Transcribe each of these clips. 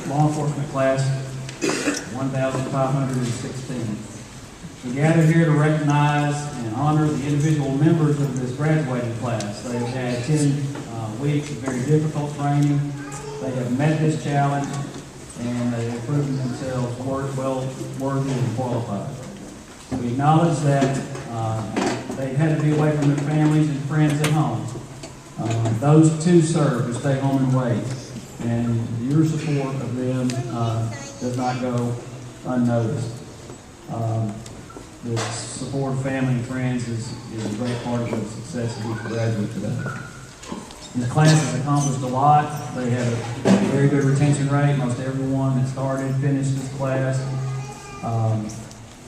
law enforcement class 1,516. We gather here to recognize and honor the individual members of this graduating class. They have had 10 weeks of very difficult training. They have met this challenge, and they have proven themselves well worthy and qualified. We acknowledge that they've had to be away from their families and friends at home. Those too serve to stay home and wait, and your support of them does not go unnoticed. The support of family and friends is a great part of the success of each graduate today. The class has accomplished a lot. They have a very good retention rate. Most everyone that started finished this class.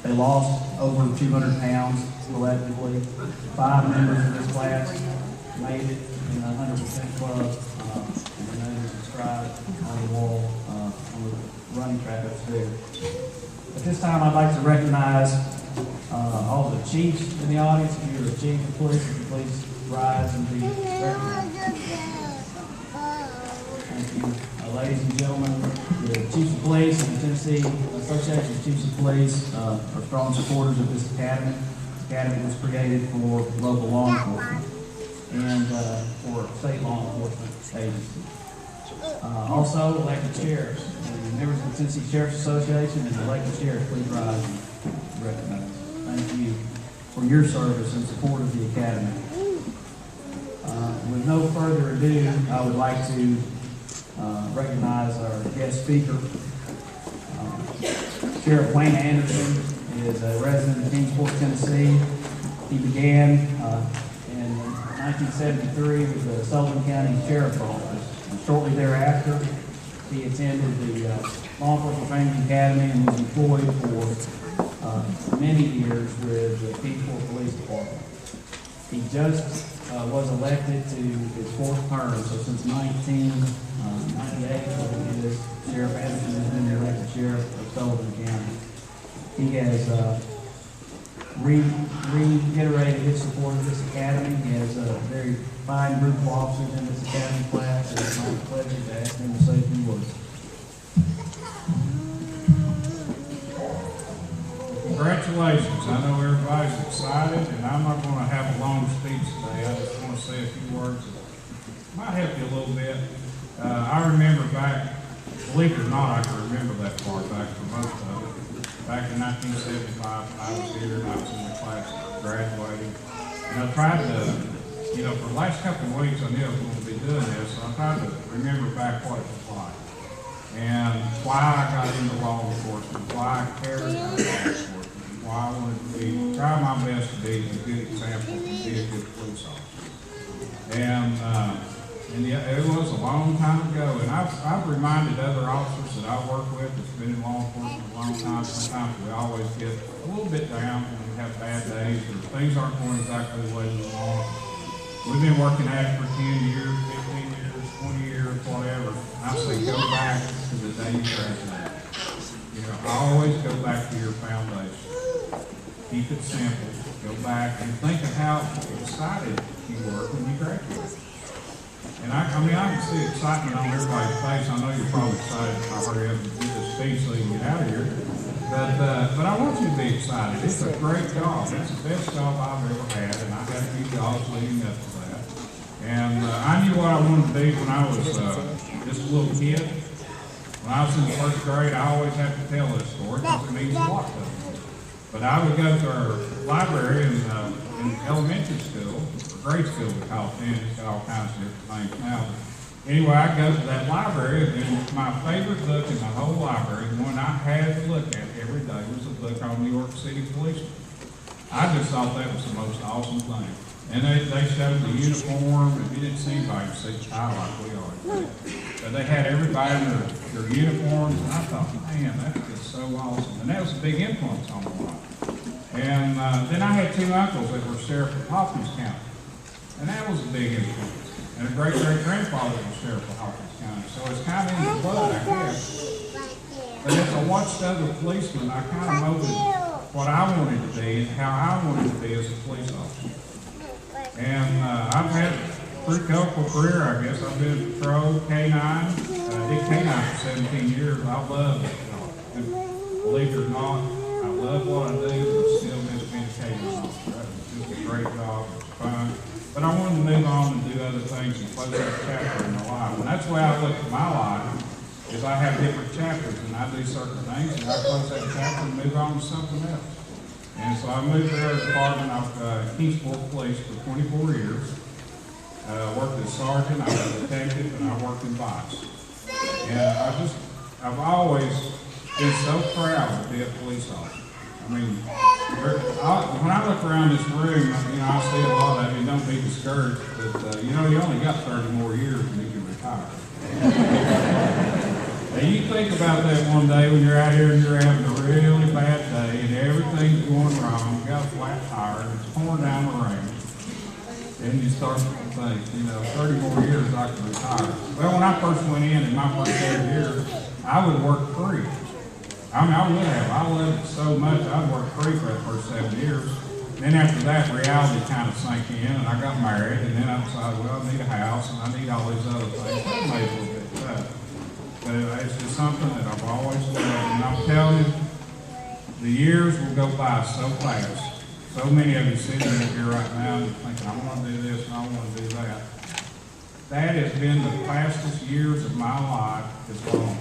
They lost over 200 pounds collectively. 5 members of this class made it in the 100% club, and their names are inscribed on the wall on the running track upstairs. At this time, I'd like to recognize all the chiefs in the audience. If you're a chief of police, if you please rise and be recognized. Thank you. Ladies and gentlemen, the Chiefs of Police and the Tennessee Association of Chiefs of Police are strong supporters of this academy. This academy was created for local law enforcement and for state law enforcement agencies. Also, elected sheriffs. The members of the Tennessee Sheriff's Association and elected sheriffs, please rise and recognize. Thank you for your service and support of the academy. With no further ado, I would like to recognize our guest speaker. Sheriff Wayne Anderson is a resident of Kingsport, Tennessee. He began in 1973 with the Sullivan County Sheriff's Office. And shortly thereafter, he attended the Law Enforcement Training Academy and was employed for many years with the Kingsport Police Department. He just was elected to his 4th term, so since 1998, Sheriff Anderson has been the elected sheriff of Sullivan County. He has reiterated his support of this academy. He has a very fine group of officers in this academy class. It's my pleasure to ask him to say a few words. Congratulations. I know everybody's excited, and I'm not going to have a long speech today. I just want to say a few words that might help you a little bit. I remember back, believe it or not, I can remember that far back for most of it. Back in 1975, I was here and I was in the class graduating. And I tried to, for the last couple of weeks I knew I was going to be doing this, so I tried to remember back what it was like. And why I got into law enforcement, why I cared about law enforcement, why I wanted to try my best to be a good example, to be a good police officer. And yeah, it was a long time ago, and I've reminded other officers that I work with that's been in law enforcement a long time. Sometimes we always get a little bit down when we have bad days or things aren't going exactly the way we want. We've been working at it for 10 years, 15 years, 20 years, whatever. I say go back to the day you graduated. Always go back to your foundation. Keep it simple. Go back and think of how excited you were when you graduated. And I can see excitement on everybody's face. I know you're probably excited if I hurry up and do this speech so you can get out of here. But I want you to be excited. It's a great job. It's the best job I've ever had, and I had a few jobs leading up to that. And I knew what I wanted to be when I was just a little kid. When I was in the 1st grade, I always have to tell this story because it means a lot to me. But I would go to our library in elementary school, or grade school we call it then, it's got all kinds of different things now. Anyway, I'd go to that library, and my favorite book in the whole library, the one I had to look at every day, was a book on New York City policemen. I just thought that was the most awesome thing. And they showed the uniform, and you didn't see anybody see style like we are. But they had everybody in their uniforms, and I thought, man, that's just so awesome. And that was a big influence on my life. And then I had 2 uncles that were sheriff of Hawkins County. And that was a big influence. And a great-great-grandfather was sheriff of Hawkins County. So it's kind of in the blood, I guess. But as I watched other policemen, I kind of molded what I wanted to be and how I wanted to be as a police officer. And I've had a pretty colorful career, I guess. I've been a patrol, K-9, did canine for 17 years. I love it. Believe it or not, I love what I do, but I still miss being a canine officer. That was just a great job. It was fun. But I wanted to move on and do other things and close that chapter in my life. And that's the way I look at my life, is I have different chapters, and I do certain things, and I close that chapter and move on to something else. And so I moved there as department of Kingsport Police for 24 years. Worked as sergeant, I was a detective, and I worked in vice. And I've always been so proud to be a police officer. I mean, when I look around this room, I see a lot of you. Don't be discouraged, but you only got 30 more years and you can retire. Now you think about that one day when you're out here and you're having a really bad day and everything's going wrong. You got a flat tire and it's pouring down the rain. And you start to think, 30 more years I can retire. Well, when I first went in my first 7 years, I would work free. I would have. I loved it so much, I'd work free for that first 7 years. Then after that, reality kind of sank in, and I got married, and then I decided, well, I need a house, and I need all these other things. That made it a little bit tough. But it's just something that I've always loved, and I'm telling you, the years will go by so fast. So many of you sitting here right now and thinking, I want to do this and I want to do that. That has been the fastest years of my life as long.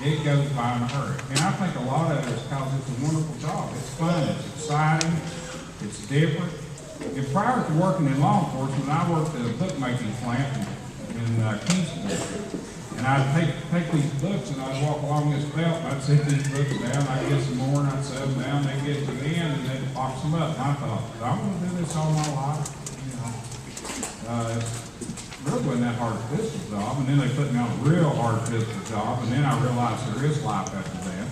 It goes by in a hurry. And I think a lot of it is because it's a wonderful job. It's fun, it's exciting, it's different. And prior to working in law enforcement, I worked at a bookmaking plant in Kingsport. And I'd take these books and I'd walk along this belt and I'd set these books down, I'd get some more and I'd set them down, they'd get to the end and they'd box them up. And I thought, I'm going to do this all my life. It really wasn't that hard a physical job. And then they put me on a real hard physical job, and then I realized there is life after that.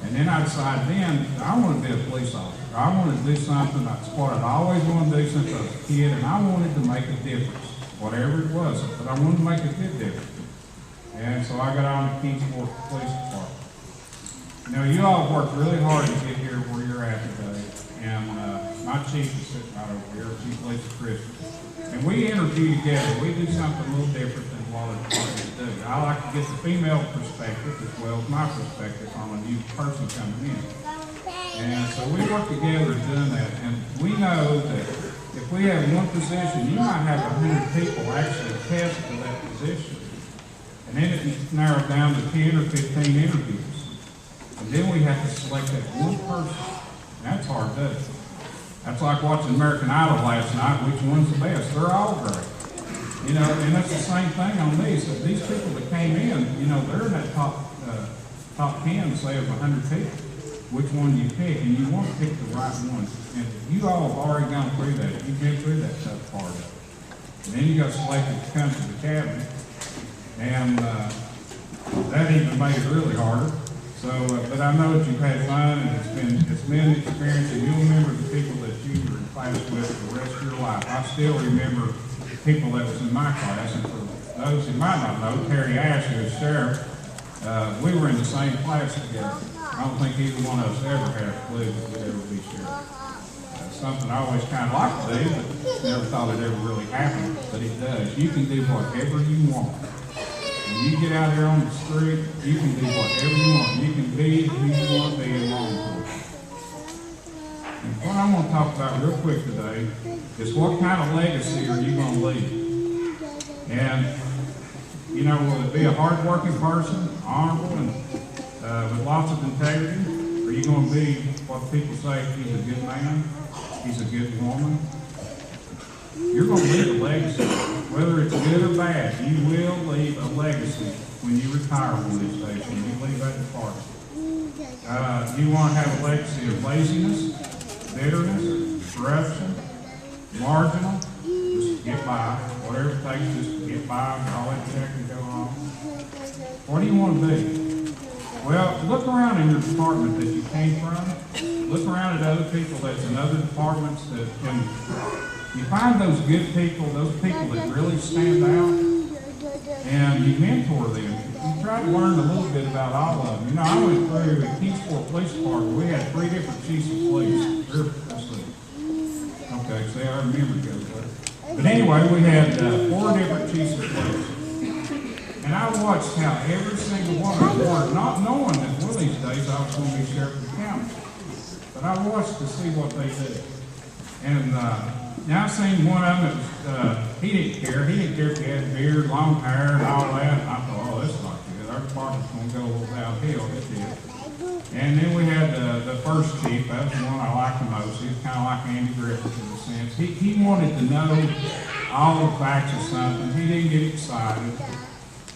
And then I decided I want to be a police officer. I want to do something that's what I'd always wanted to do since I was a kid, and I wanted to make a difference, whatever it was, but I wanted to make a good difference. And so I got on the Kingsport Police Department. Now, you all have worked really hard to get here where you're at today. And my chief is sitting right over here, Chief Lisa Christian. And we interview together. We do something a little different than what other departments do. I like to get the female perspective as well as my perspective on a new person coming in. And so we work together doing that. And we know that if we have one position, you might have 100 people actually test for that position. And then it narrows down to 10 or 15 interviews. And then we have to select that one person. That's hard to do. That's like watching American Idol last night. Which one's the best? They're all great. And that's the same thing on these. So these people that came in, they're in that top 10, say, of 100 people. Which one do you pick? And you want to pick the right one. And you all have already gone through that. You've been through that tough part of it. And then you got selected to come to the cabinet. And that even made it really harder. So, but I know that you've had fun, and it's been an experience, and you'll remember the people that you were in class with for the rest of your life. I still remember people that was in my class, and for those who might not know, Terry Ash, who is sheriff, we were in the same class together. I don't think either one of us ever had a clue that we'd ever be sheriff. Something I always kind of like to do, but never thought it ever really happened, but it does. You can do whatever you want. When you get out here on the street, you can do whatever you want. You can be who you want to be in law enforcement. And what I'm going to talk about real quick today is what kind of legacy are you going to leave? And, will it be a hard-working person, honorable, and with lots of integrity? Or are you going to be what people say, he's a good man, he's a good woman? You're going to leave a legacy. Whether it's good or bad, you will leave a legacy when you retire one of these days, when you leave that department. You want to have a legacy of laziness, bitterness, corruption, marginal, just get by, whatever it takes just to get by, all that check can go on. What do you want to be? Well, look around in your department that you came from. Look around at other people that's in other departments that can. You find those good people, those people that really stand out, and you mentor them. You try to learn a little bit about all of them. I went through the Kingsport Police Department. We had 3 different chiefs of police. Okay, see, I remember goes there. But anyway, we had 4 different chiefs of police. And And I watched how every single one of them worked, not knowing that one of these days I was going to be sheriff of the county. But I watched to see what they did. And now I seen one of them that was, he didn't care. He didn't care if he had beard, long hair, and all that. And I thought, oh, this is not good. Our department's going to go a little downhill. It did. And then we had the first chief. That was the one I liked the most. He was kind of like Andy Griffith in a sense. He wanted to know all the facts of something. He didn't get excited.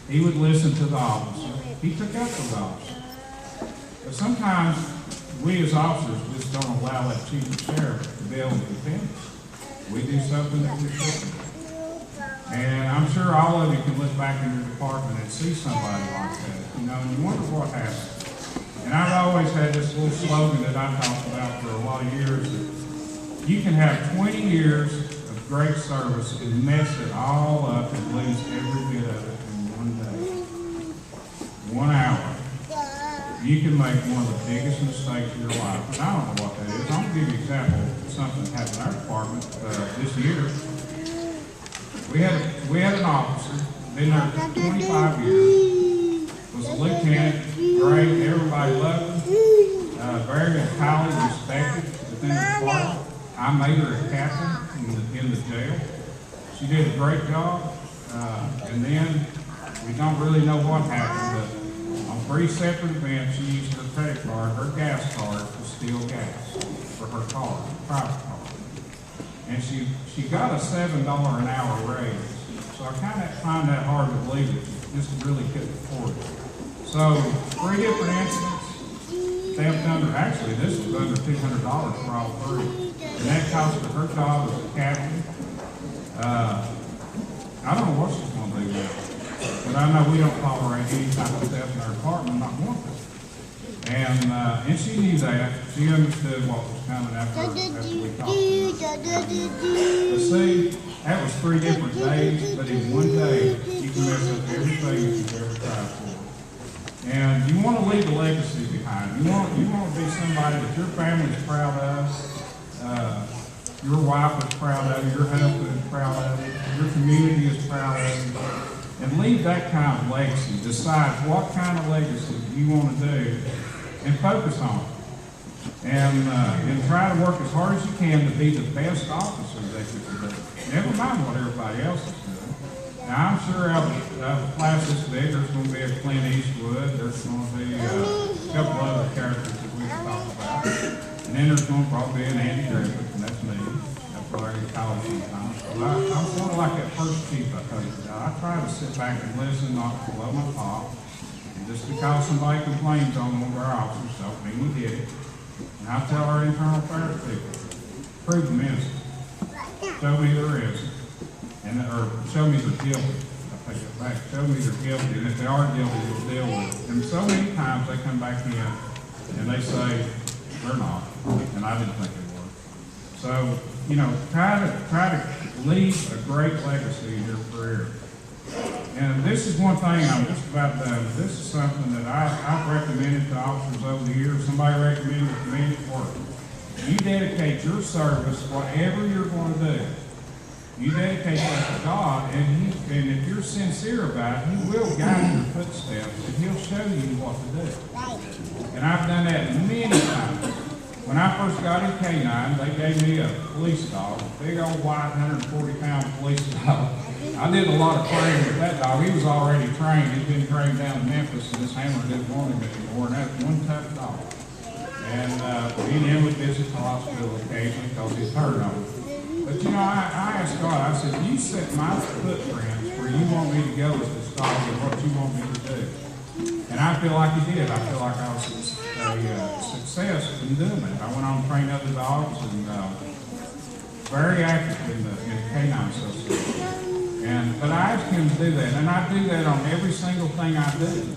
He would listen to the officer. He took up for the officer. But sometimes we as officers just don't allow that chief of sheriff to be able to defend us. We do something that we shouldn't do. And I'm sure all of you can look back in your department and see somebody like that, you know, and you wonder what happened. And I've always had this little slogan that I've talked about for a lot of years, that you can have 20 years of great service and mess it all up and lose every bit of it in one day. 1 hour. You can make one of the biggest mistakes of your life. And I don't know what that is. I'm going to give you an example of something that happened in our department this year. We had an officer, been there for 25 years, was a lieutenant, great, everybody loved him, very highly respected within the department. I made her a captain in the jail. She did a great job, and then we don't really know what happened, but on 3 separate events, she used her credit card, her gas card, to steal gas for her car, private car. And she got a $7 an hour raise. So I kind of find that hard to believe that she just really couldn't afford it. So 3 different incidents, theft under, actually this was under $200 for all 3. And that cost her her job as a captain. I don't know what she's going to do with it. But I know we don't tolerate any type of theft in our department, not one thing. And she knew that. She understood what was coming after we talked to her. But see, that was 3 different days, but in one day, you can mess up everything that you've ever tried for. And you want to leave a legacy behind. You want to be somebody that your family's proud of, your wife is proud of, your husband is proud of, your community is proud of, and leave that kind of legacy. Decide what kind of legacy you want to do, and focus on it. And try to work as hard as you can to be the best officer that you can be. Never mind what everybody else is doing. Now, I'm sure out of a class this big, there's going to be a Clint Eastwood, there's going to be a couple other characters that we can talk about. And then there's going to probably be an Andy Griffith, and that's me. That's what I get college sometimes. So I'm sort of like that first chief I told you about. I try to sit back and listen, not to blow my top. Just because somebody complains on one of our officers, don't mean we did it. And I tell our internal affairs people, prove them innocent. Show me they're innocent. Or show me they're guilty. I take it back. Show me they're guilty. And if they are guilty, we'll deal with it. And so many times they come back in and they say, they're not. And I didn't think they were. So, you know, try to leave a great legacy in your career. And this is one thing I'm just about done. This is something that I've recommended to officers over the years. Somebody recommended it to me, it worked. You dedicate your service, whatever you're going to do. You dedicate that to God, and if you're sincere about it, He will guide your footsteps, and He'll show you what to do. And I've done that many times. When I first got in K-9, they gave me a police dog, a big old white 140-pound police dog. I did a lot of training with that dog. He was already trained. He'd been trained down in Memphis, and his handler didn't want him anymore, and that's one tough dog. And me and him would visit the hospital occasionally because he's hurt on it. But you know, I asked God, I said, you set my footprints where you want me to go with this dog and what you want me to do. And I feel like He did. I feel like I was a success in doing that. I went on to train other dogs and very active in the K-9 Association. But I asked Him to do that, and I do that on every single thing I do.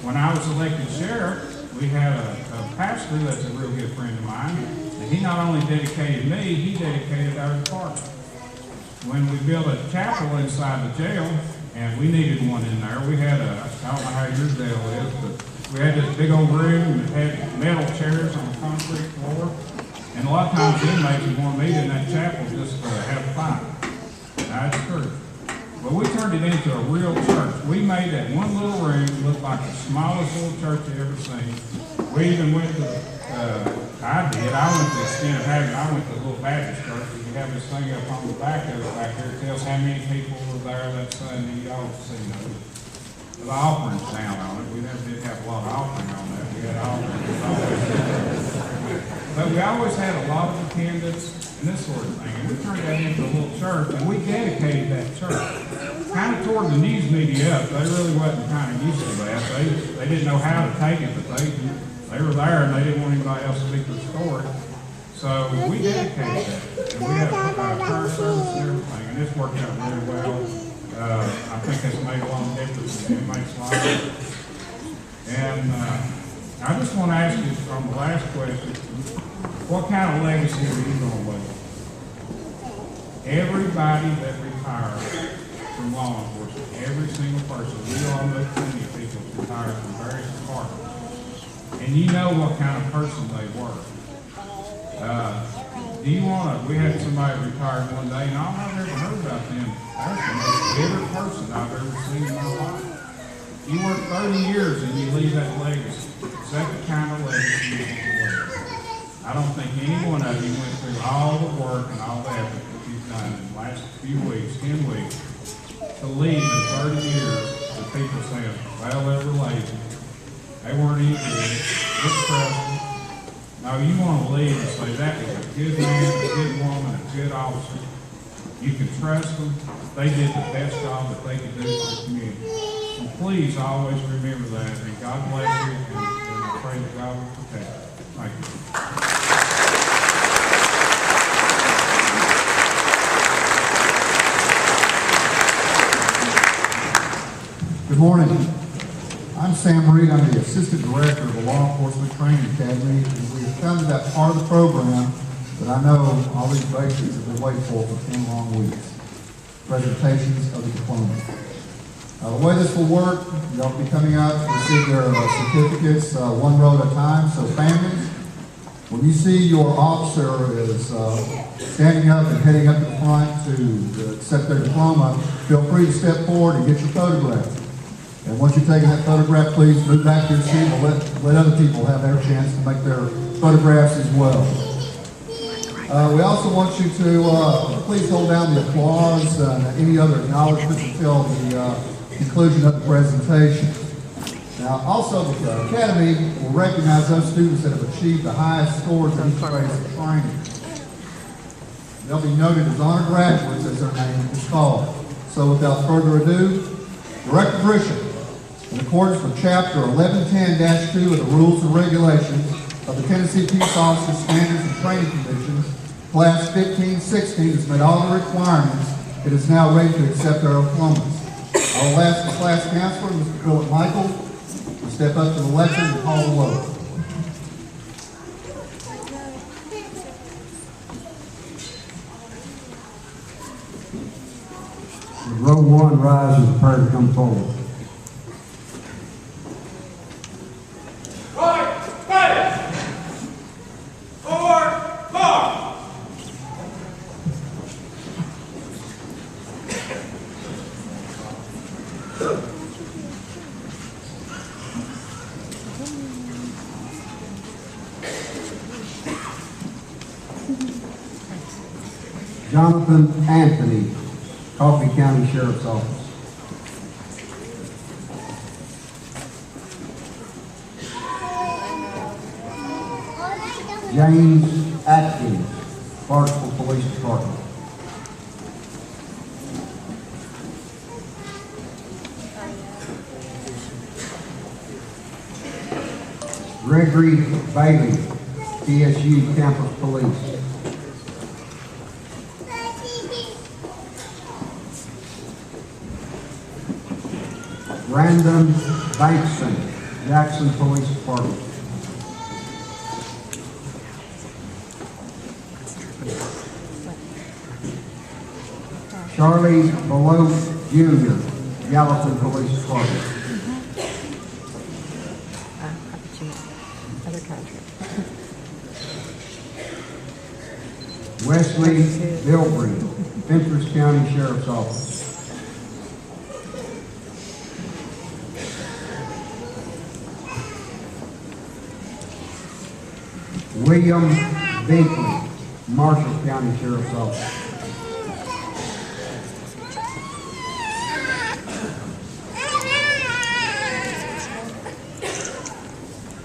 When I was elected sheriff, we had a pastor that's a real good friend of mine, and he not only dedicated me, he dedicated our department. When we built a chapel inside the jail, and we needed one in there, we had I don't know how your jail is, but we had this big old room that had metal chairs on the concrete floor, and a lot of times the inmates would want to meet in that chapel just to have fun. That's true. But we turned it into a real church. We made that one little room look like the smallest little church you ever seen. We even went to, I went to the extent of having, I went to a little Baptist church. We have this thing up on the back of it back there. It tells how many people were there that Sunday. Y'all have seen those. The offerings down on it. We never did have a lot of offering on that. We had offerings. But we always had a lot of attendance and this sort of thing. And we turned that into a little church, and we dedicated that church. Kind of toward the news media up, they really wasn't kind of used to that. They didn't know how to take it, but they were there and they didn't want anybody else to speak their story. So we dedicated that. And we had a prayer service and everything, and this worked out really well. I think that's made a lot of difference in inmates' lives. And I just want to ask you on the last question, what kind of legacy are you going to leave? Everybody that retires from law enforcement, every single person, we all know plenty of people who retired from various departments, and you know what kind of person they were. Do you want to, we had somebody retired one day, and I've never heard about them. That's the most bitter person I've ever seen in my life. You work 30 years and you leave that legacy. Is that the kind of legacy you want to leave? I don't think any one of you went through all the work and all the effort that you've done in the last few weeks, 10 weeks, to leave in 30 years that people saying, well, they were lazy. They weren't any good. It's pressing. No, you want to leave and say that was a good man, a good woman, a good officer. You can trust them. They did the best job that they could do for the community. So please always remember that. And God bless you, and I pray that God will protect you. Thank you. Good morning. I'm Sam Reed. I'm the Assistant Director of the Law Enforcement Training Academy, and we've come to that part of the program that I know all these bases have been waiting for 10 long weeks. Presentations of the diploma. The way this will work, y'all will be coming out to receive their certificates one row at a time. So families, when you see your officer is standing up and heading up to the front to accept their diploma, feel free to step forward and get your photograph. And once you're taking that photograph, please move back to your seat and let other people have their chance to make their photographs as well. We also want you to please hold down the applause and any other acknowledgments until the conclusion of the presentation. Now, also, the Academy will recognize those students that have achieved the highest scores in each phase of training. They'll be noted as honor graduates, as their name is called. So, without further ado, direct attrition. In accordance with Chapter 1110-2 of the Rules and Regulations of the Tennessee Peace Officers Standards and Training Commission, Class 1516 has met all the requirements. It is now ready to accept their diplomas. I will ask the class counselor, Mr. Philip Michael, to step up to the lectern and call the roll. Row one, rise and prepare to come forward. Jonathan Anthony, Coffee County Sheriff's Office. James Atkins, Clarksville Police Department. Gregory Bailey, TSU Campus Police. Brandon Bankson, Jackson Police Department. Charlie Below Jr., Gallatin Police Department. Wesley Bilbrey, Fentress County Sheriff's Office. William Binkley, Marshall County Sheriff's Office.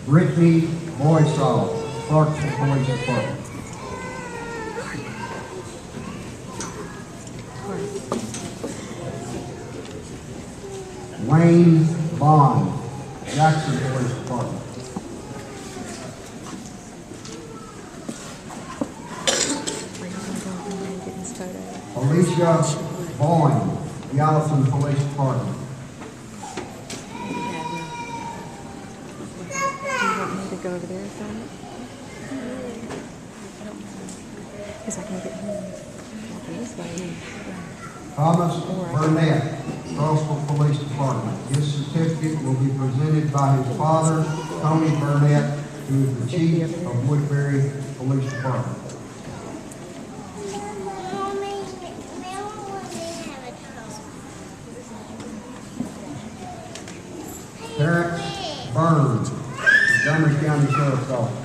Brittany Boysaw, Clarksville Police Department. Wayne Bond, Jackson Police Department. Alicia Boyne, Gallatin Police Department. Go over there, because I can get him this way. Thomas Burnett, Charleston Police Department. His certificate will be presented by his father, Tony Burnett, who is the chief of Woodbury Police Department. Terrence Burns, Montgomery County Sheriff's Office.